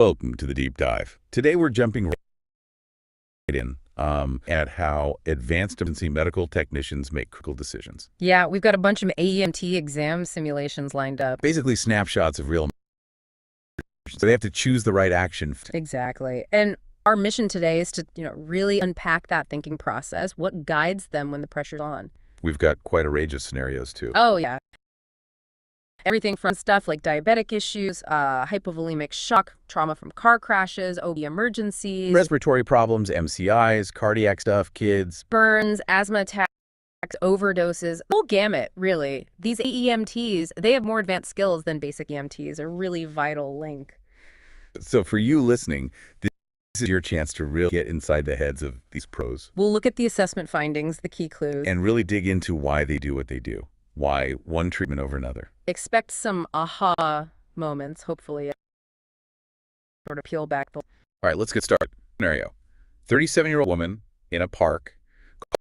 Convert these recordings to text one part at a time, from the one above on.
Welcome to the deep dive. Today we're jumping right in at how advanced emergency medical technicians make critical decisions. Yeah, we've got a bunch of AEMT exam simulations lined up. Basically snapshots of real so they have to choose the right action. Exactly. And our mission today is to, really unpack that thinking process. What guides them when the pressure's on? We've got quite a range of scenarios too. Oh, yeah. Everything from stuff like diabetic issues, hypovolemic shock, trauma from car crashes, OB emergencies, Respiratory problems, MCIs, cardiac stuff, kids. burns, asthma attacks, overdoses, whole gamut, really. These AEMTs, they have more advanced skills than basic EMTs, a really vital link. So for you listening, this is your chance to really get inside the heads of these pros. We'll look at the assessment findings, the key clues. And really dig into why they do what they do. Why one treatment over another. Expect some aha moments, hopefully, sort of peel back the... All right, let's get started. Scenario. 37-year-old woman in a park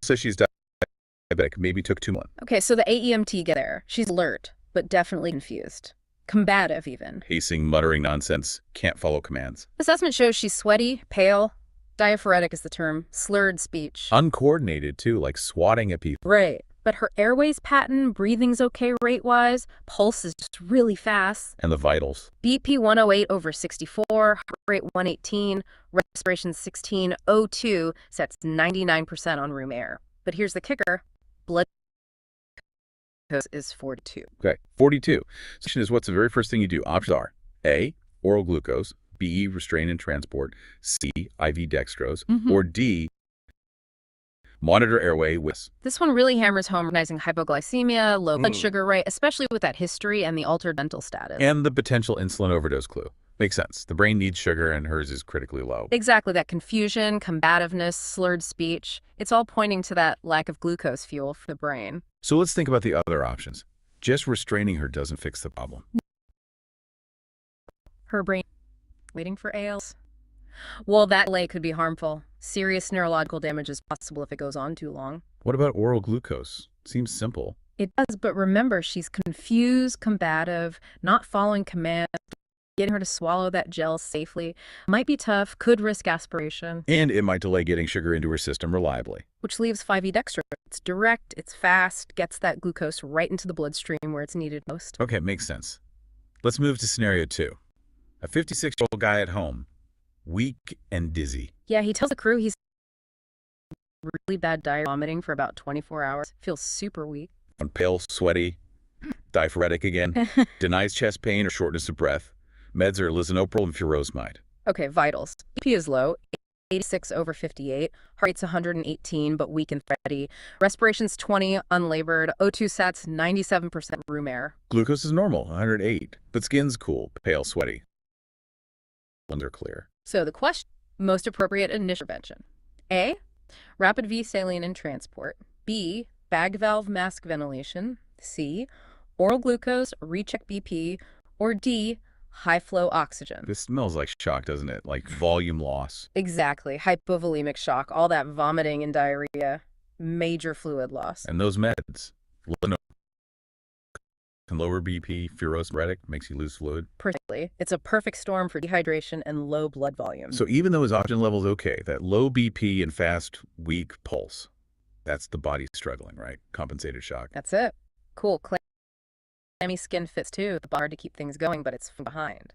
says she's diabetic, maybe took too much. Okay, so the AEMT get there. She's alert, but definitely confused. Combative, even. Pacing, muttering nonsense, can't follow commands. Assessment shows she's sweaty, pale, diaphoretic is the term, slurred speech. Uncoordinated, too, like swatting at people. Right. But her airway's patent, breathing's okay rate-wise, pulse is just really fast. And the vitals. BP 108 over 64, heart rate 118, respiration 1602, sets 99% on room air. But here's the kicker, blood glucose is 42. Okay, 42. Question is, what's the very first thing you do? Options are A, oral glucose, B, restrain and transport, C, IV dextrose, or D, monitor airway with. This one really hammers home recognizing hypoglycemia, low blood sugar rate, especially with that history and the altered mental status. And the potential insulin overdose clue. Makes sense. The brain needs sugar and hers is critically low. Exactly, that confusion, combativeness, slurred speech, it's all pointing to that lack of glucose fuel for the brain. So let's think about the other options. Just restraining her doesn't fix the problem. Her brain waiting for ALs. Well, that delay could be harmful. Serious neurological damage is possible if it goes on too long. What about oral glucose? Seems simple. It does, but remember, she's confused, combative, not following commands. Getting her to swallow that gel safely might be tough, could risk aspiration. And it might delay getting sugar into her system reliably. Which leaves 5E dextrose. It's direct, it's fast, gets that glucose right into the bloodstream where it's needed most. Okay, makes sense. Let's move to scenario 2. A 56-year-old guy at home, weak and dizzy. Yeah, he tells the crew he's really bad diarrhea, vomiting for about 24 hours. Feels super weak. Pale, sweaty, diaphoretic again, denies chest pain or shortness of breath. Meds are lisinopril and furosemide. Okay, vitals. BP is low, 86 over 58. Heart rate's 118, but weak and thready. Respiration's 20, unlabored. O2 sats 97% room air. Glucose is normal, 108, but skin's cool, pale, sweaty. Under clear. So the question, most appropriate initial intervention. A, rapid V saline and transport. B, bag valve mask ventilation. C, oral glucose, recheck BP. Or D, high flow oxygen. This smells like shock, doesn't it? Like volume loss. Exactly. Hypovolemic shock, all that vomiting and diarrhea, major fluid loss. And those meds, can lower BP, furosemide makes you lose fluid. Perfectly. It's a perfect storm for dehydration and low blood volume. So even though his oxygen level's okay, that low BP and fast, weak pulse, that's the body struggling, right? Compensated shock. That's it. Cool. Clammy skin fits too. The hard to keep things going, but it's from behind.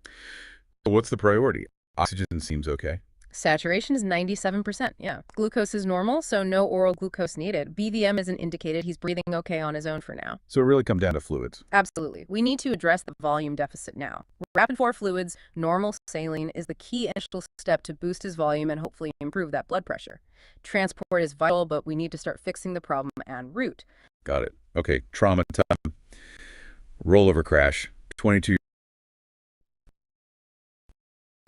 So what's the priority? Oxygen seems okay. Saturation is 97%. Yeah. Glucose is normal, so no oral glucose needed. BVM isn't indicated. He's breathing okay on his own for now. So it really comes down to fluids. Absolutely. We need to address the volume deficit now. Rapid for fluids, normal saline is the key initial step to boost his volume and hopefully improve that blood pressure. Transport is vital, but we need to start fixing the problem en route. Got it. Okay, trauma time. Rollover crash. 22.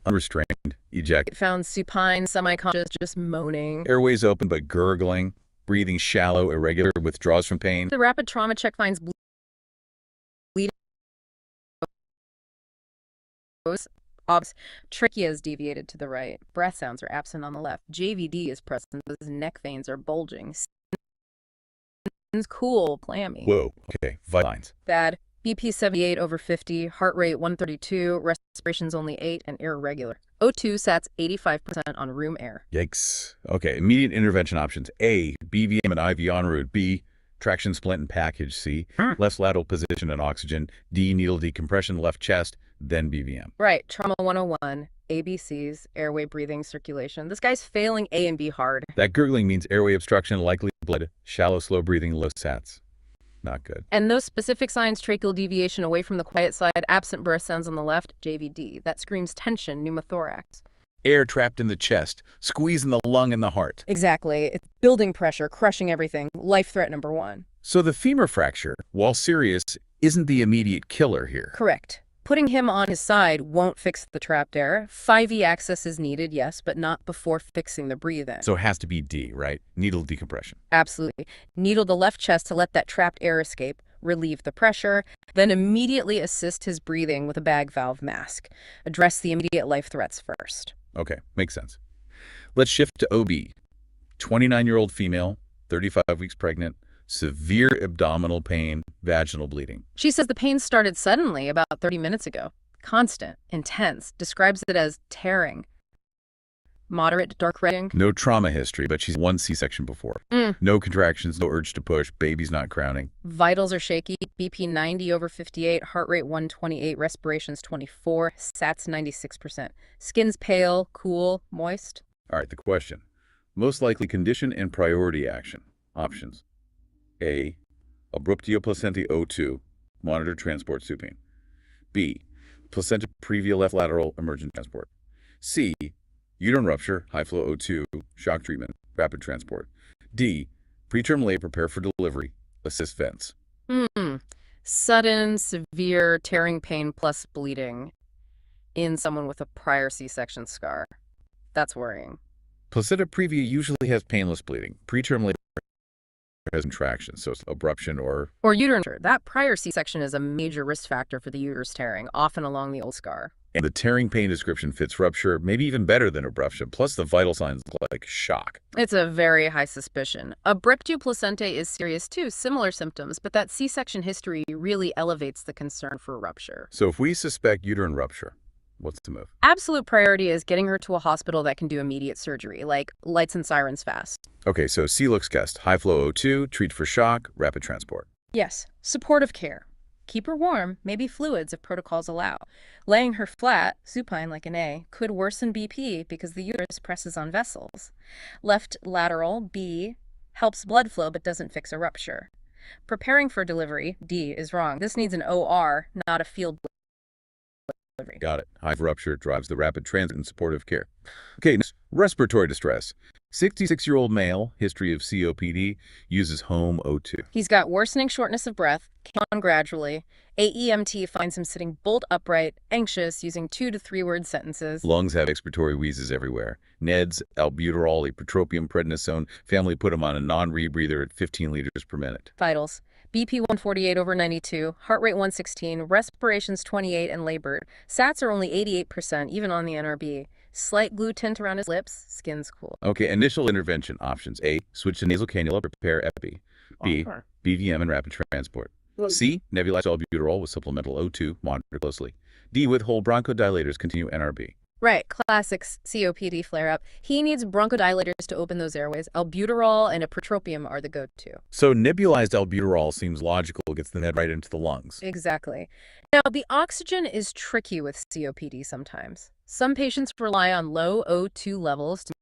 Unrestrained. Eject. Found supine, semi-conscious, just moaning. Airways open but gurgling. Breathing shallow, irregular, withdraws from pain. The rapid trauma check finds bleeding. Trachea is deviated to the right. Breath sounds are absent on the left. JVD is present. His neck veins are bulging. Skin's cool, clammy. Whoa. Okay. Vital lines. Bad. BP 78 over 50, heart rate 132, respirations only 8, and irregular. O2 sats 85% on room air. Yikes. Okay, immediate intervention options. A, BVM and IV en route. B, traction splint and package. C, left lateral position and oxygen. D, needle decompression, left chest, then BVM. Right, trauma 101, ABCs, airway, breathing, circulation. This guy's failing A and B hard. That gurgling means airway obstruction, likely blood, shallow, slow breathing, low sats. Not good. And those specific signs, tracheal deviation away from the quiet side, absent breath sounds on the left, JVD. That screams tension, pneumothorax. Air trapped in the chest, squeeze in the lung and the heart. Exactly. It's building pressure, crushing everything. Life threat number 1. So the femur fracture, while serious, isn't the immediate killer here. Correct. Putting him on his side won't fix the trapped air. 5E access is needed, yes, but not before fixing the breathing. So it has to be D, right? Needle decompression. Absolutely. Needle the left chest to let that trapped air escape, relieve the pressure, then immediately assist his breathing with a bag valve mask. Address the immediate life threats first. Okay, makes sense. Let's shift to OB. 29-year-old female, 35 weeks pregnant, severe abdominal pain, vaginal bleeding. She says the pain started suddenly about 30 minutes ago. Constant, intense, describes it as tearing. Moderate dark red. No trauma history, but she's one C-section before. No contractions, no urge to push, baby's not crowning. Vitals are shaky, BP 90 over 58, heart rate 128, respirations 24, sats 96%. Skin's pale, cool, moist. All right, the question. Most likely condition and priority action. Options. A, abruptio placentae O2, monitor transport supine. B, placenta previa left lateral emergent transport. C, uterine rupture, high flow O2, shock treatment, rapid transport. D, preterm labor, prepare for delivery, assist vents. Sudden, severe tearing pain plus bleeding in someone with a prior C-section scar. That's worrying. Placenta previa usually has painless bleeding. Preterm labor has contractions, so it's abruption or uterine rupture. That prior C-section is a major risk factor for the uterus tearing, often along the old scar. And the tearing pain description fits rupture, maybe even better than abruption, plus the vital signs look like shock. It's a very high suspicion. Abruptio placentae is serious too, similar symptoms, but that C-section history really elevates the concern for rupture. So if we suspect uterine rupture, what's the move? Absolute priority is getting her to a hospital that can do immediate surgery, like lights and sirens fast. Okay, so C looks guessed. High flow O2, treat for shock, rapid transport. Yes, supportive care. Keep her warm, maybe fluids if protocols allow. Laying her flat, supine like an A, could worsen BP because the uterus presses on vessels. Left lateral, B, helps blood flow but doesn't fix a rupture. Preparing for delivery, D, is wrong. This needs an OR, not a field delivery. Got it. High rupture drives the rapid transit and supportive care. Okay, next, respiratory distress. 66-year-old male, history of COPD, uses home O2. He's got worsening shortness of breath, came on gradually. AEMT finds him sitting bolt upright, anxious, using 2 to 3 word sentences. Lungs have expiratory wheezes everywhere. NEDS, albuterol, ipratropium, prednisone. Family put him on a non-rebreather at 15 liters per minute. Vitals. BP 148 over 92, heart rate 116, respirations 28, and labored. Sats are only 88%, even on the NRB. Slight glue tint around his lips, skin's cool. Okay, initial intervention options. A, switch to nasal cannula, prepare epi. B, BVM and rapid transport. C, nebulize albuterol with supplemental O2, monitor closely. D, withhold bronchodilators, continue NRB. Right, classic COPD flare-up. He needs bronchodilators to open those airways. Albuterol and ipratropium are the go-to. So nebulized albuterol seems logical, gets the NED right into the lungs. Exactly. Now, the oxygen is tricky with COPD sometimes. Some patients rely on low O2 levels to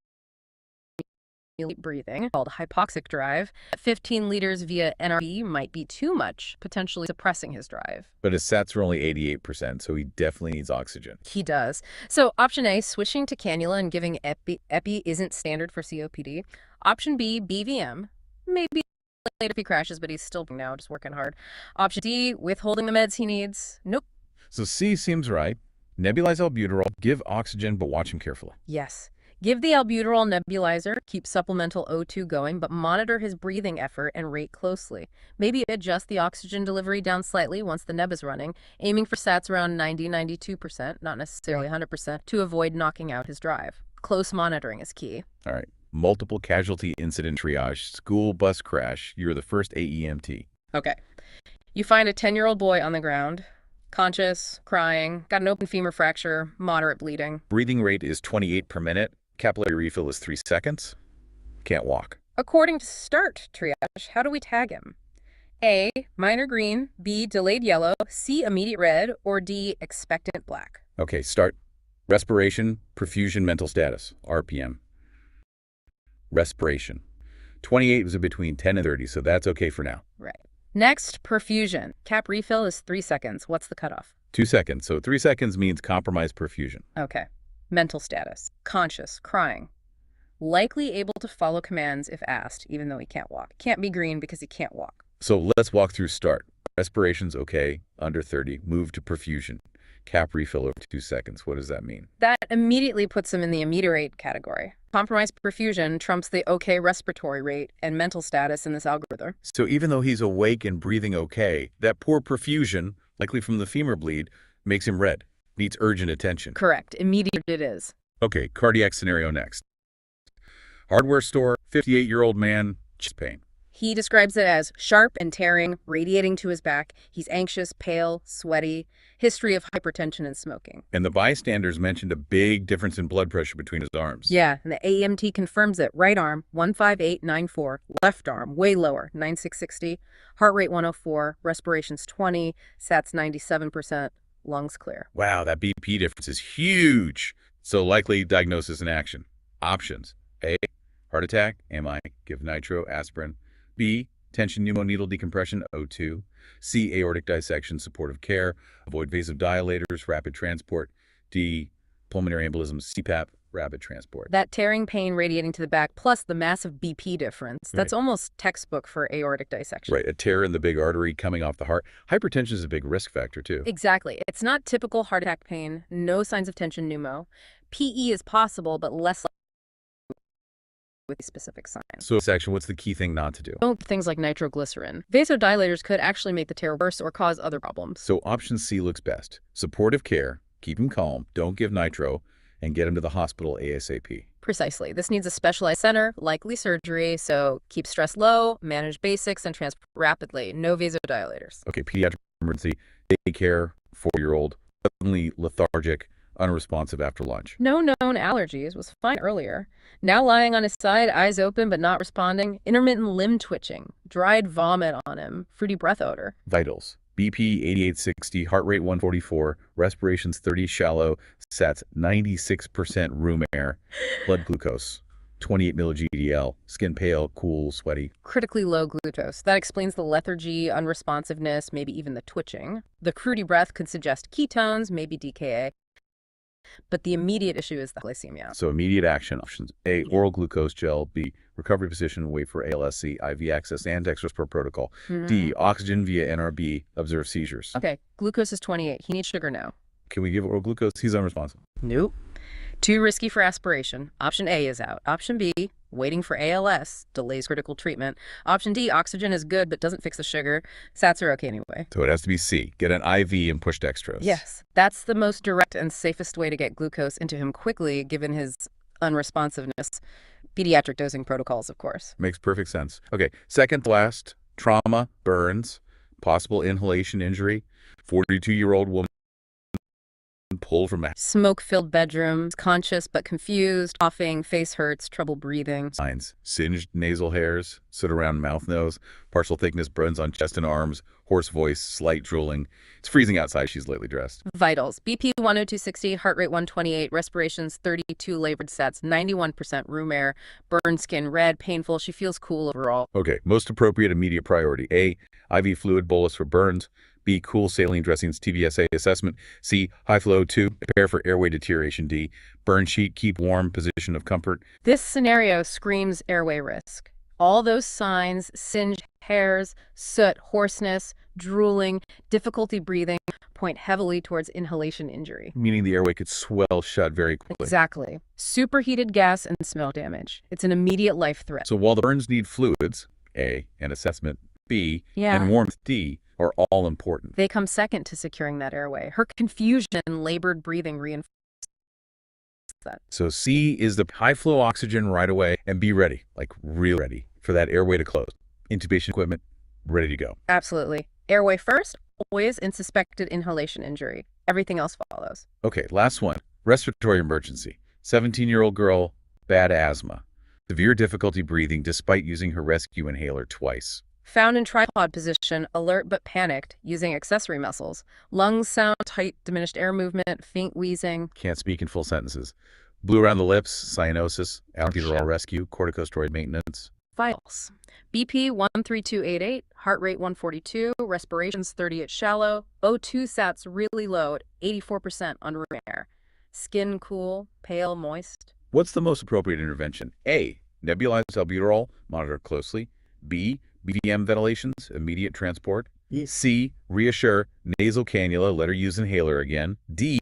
stimulate breathing, called hypoxic drive. 15 liters via NRB might be too much, potentially suppressing his drive. But his sats are only 88%, so he definitely needs oxygen. He does. So option A, switching to cannula and giving epi isn't standard for COPD. Option B, BVM. Maybe later if he crashes, but he's still now just working hard. Option D, withholding the meds he needs. Nope. So C seems right. Nebulize albuterol, give oxygen, but watch him carefully. Yes. Give the albuterol nebulizer, keep supplemental O2 going, but monitor his breathing effort and rate closely. Maybe adjust the oxygen delivery down slightly once the neb is running, aiming for sats around 90–92%, not necessarily 100%, to avoid knocking out his drive. Close monitoring is key. All right. Multiple casualty incident triage, school bus crash. You're the first AEMT. Okay. You find a 10-year-old boy on the ground, conscious, crying, got an open femur fracture, moderate bleeding. Breathing rate is 28 per minute. Capillary refill is 3 seconds. Can't walk. According to START triage, how do we tag him? A, minor green, B, delayed yellow, C, immediate red, or D, expectant black? Okay, start. Respiration, perfusion, mental status, RPM. Respiration. 28 was between 10 and 30, so that's okay for now. Right. Next, perfusion. Cap refill is 3 seconds. What's the cutoff? 2 seconds, so 3 seconds means compromised perfusion. Okay. Mental status. Conscious, crying. Likely able to follow commands if asked, even though he can't walk. Can't be green because he can't walk. So let's walk through start. Respiration's okay, under 30. Move to perfusion. Cap refill over 2 seconds. What does that mean? That immediately puts him in the immediate rate category. Compromised perfusion trumps the okay respiratory rate and mental status in this algorithm. So even though he's awake and breathing okay, that poor perfusion, likely from the femur bleed, makes him red. Needs urgent attention. Correct. Immediate it is. Okay, cardiac scenario next. Hardware store, 58-year-old man, chest pain. He describes it as sharp and tearing, radiating to his back. He's anxious, pale, sweaty, history of hypertension and smoking. And the bystanders mentioned a big difference in blood pressure between his arms. Yeah, and the AEMT confirms it. Right arm, 158/94. Left arm, way lower, 96/60. Heart rate 104. Respirations 20. Sats 97%. Lungs clear. Wow, that BP difference is huge. So likely diagnosis and action. Options. A, heart attack, MI, give nitro, aspirin. B, tension pneumoneedle decompression, O2. C, aortic dissection, supportive care, avoid vasodilators, rapid transport. D, pulmonary embolism, CPAP, rapid transport. That tearing pain radiating to the back plus the massive BP difference, that's Right. almost textbook for aortic dissection. Right, a tear in the big artery coming off the heart. Hypertension is a big risk factor, too. Exactly. It's not typical heart attack pain, no signs of tension pneumo. PE is possible, but less with specific signs. So, section, what's the key thing not to do? Don't things like nitroglycerin. Vasodilators could actually make the tear worse or cause other problems. So, option C looks best. Supportive care, keep him calm, don't give nitro, and get him to the hospital ASAP. Precisely. This needs a specialized center, likely surgery, so keep stress low, manage basics, and transport rapidly. No vasodilators. Okay, pediatric emergency, daycare, 4-year-old, suddenly lethargic, unresponsive after lunch. No known allergies, was fine earlier. Now lying on his side, eyes open but not responding. Intermittent limb twitching. Dried vomit on him. Fruity breath odor. Vitals, BP 8860, heart rate 144, respirations 30 shallow, sats 96% room air, blood glucose 28 milli-GDL, skin pale, cool, sweaty. Critically low glucose. That explains the lethargy, unresponsiveness, maybe even the twitching. The fruity breath could suggest ketones, maybe DKA. But the immediate issue is the glycemia. So immediate action options. A, oral glucose gel. B, recovery position, wait for ALSC, IV access, and dextrose per protocol. D, oxygen via NRB, observe seizures. Okay, glucose is 28. He needs sugar now. Can we give oral glucose? He's unresponsive. Nope. Too risky for aspiration. Option A is out. Option B, waiting for ALS, delays critical treatment. Option D, oxygen is good but doesn't fix the sugar. Sats are okay anyway. So it has to be C, get an IV and push dextrose. Yes, that's the most direct and safest way to get glucose into him quickly given his unresponsiveness. Pediatric dosing protocols, of course. Makes perfect sense. Okay, second to last, trauma, burns, possible inhalation injury, 42-year-old woman pulled from a Smoke-filled bedroom, conscious but confused, coughing, face hurts, trouble breathing. signs, singed nasal hairs, sit around mouth nose, partial thickness burns on chest and arms, hoarse voice, slight drooling. It's freezing outside. She's lightly dressed. Vitals, BP 102/60, heart rate 128, respirations 32, labored sats 91%, room air, burn skin red, painful. She feels cool overall. Okay, most appropriate immediate priority. A, IV fluid bolus for burns. B, cool saline dressings, TVSA assessment. C, high flow 2, prepare for airway deterioration. D, burn sheet, keep warm, position of comfort. This scenario screams airway risk. All those signs, singed hairs, soot, hoarseness, drooling, difficulty breathing, point heavily towards inhalation injury. Meaning the airway could swell shut very quickly. Exactly. Superheated gas and smell damage. It's an immediate life threat. So while the burns need fluids, A, and assessment, B, and warmth, D, are all important. They come second to securing that airway. Her confusion and labored breathing reinforce that. So C is the high flow oxygen right away, and be ready, like real ready, for that airway to close. Intubation equipment, ready to go. Absolutely. Airway first, always in suspected inhalation injury. Everything else follows. Okay, last one. Respiratory emergency. 17-year-old girl, bad asthma. Severe difficulty breathing despite using her rescue inhaler twice. Found in tripod position, alert but panicked, using accessory muscles. Lungs sound tight, diminished air movement, faint wheezing. Can't speak in full sentences. Blue around the lips, cyanosis, albuterol rescue, corticosteroid maintenance. Vitals. BP 13288, heart rate 142, respirations 38 shallow, O2 sats really low at 84% on room air. Skin cool, pale, moist. What's the most appropriate intervention? A. Nebulized albuterol, monitor closely. B. BVM ventilations, immediate transport. C. Reassure, nasal cannula, let her use inhaler again. D.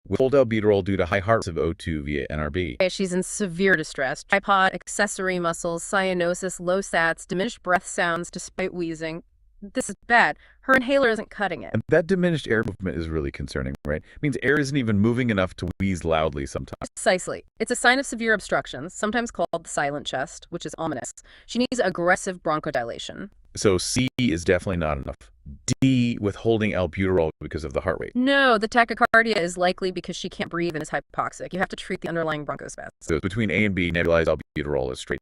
Withhold albuterol due to high heart rate of O2 via NRB. She's in severe distress. Tripod, accessory muscles, cyanosis, low sats, diminished breath sounds despite wheezing. This is bad. Her inhaler isn't cutting it. And that diminished air movement is really concerning, right? It means air isn't even moving enough to wheeze loudly sometimes. Precisely. It's a sign of severe obstructions, sometimes called the silent chest, which is ominous. She needs aggressive bronchodilation. So C is definitely not enough. D, withholding albuterol because of the heart rate. No, the tachycardia is likely because she can't breathe and is hypoxic. You have to treat the underlying bronchospasm. So between A and B, nebulized albuterol is straight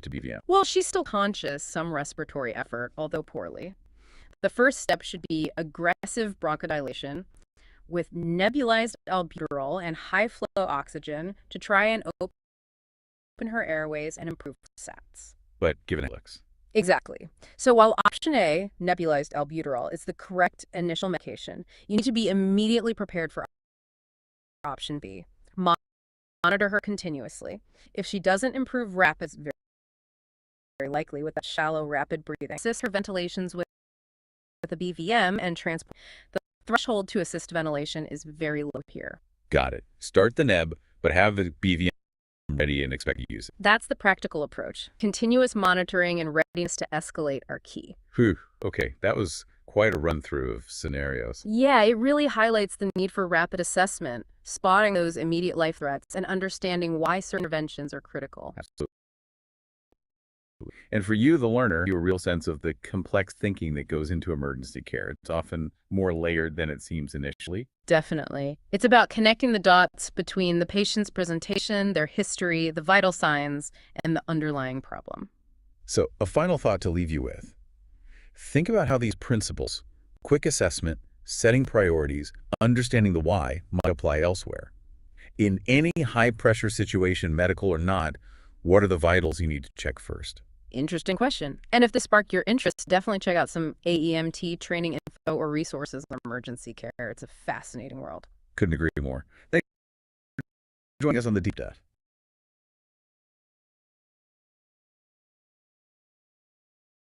to BVM. Well, she's still conscious, some respiratory effort, although poorly. The first step should be aggressive bronchodilation with nebulized albuterol and high-flow oxygen to try and open her airways and improve sats. But given it looks. Exactly. So while option A, nebulized albuterol, is the correct initial medication, you need to be immediately prepared for option B. Monitor her continuously. If she doesn't improve rapid, very likely with that shallow, rapid breathing, assist her ventilations with a BVM and transport. The threshold to assist ventilation is very low here. Got it. Start the neb, but have the BVM ready and expect to use it. That's the practical approach. Continuous monitoring and readiness to escalate are key. Whew. Okay, that was quite a run-through of scenarios. Yeah, it really highlights the need for rapid assessment, spotting those immediate life threats, and understanding why certain interventions are critical. Absolutely. And for you, the learner, you have a real sense of the complex thinking that goes into emergency care. It's often more layered than it seems initially. Definitely. It's about connecting the dots between the patient's presentation, their history, the vital signs, and the underlying problem. So, a final thought to leave you with. Think about how these principles, quick assessment, setting priorities, understanding the why, might apply elsewhere. In any high-pressure situation, medical or not, what are the vitals you need to check first? Interesting question. And if this sparked your interest, definitely check out some AEMT training info or resources on emergency care. It's a fascinating world. Couldn't agree more. Thanks for joining us on the Deep Dive.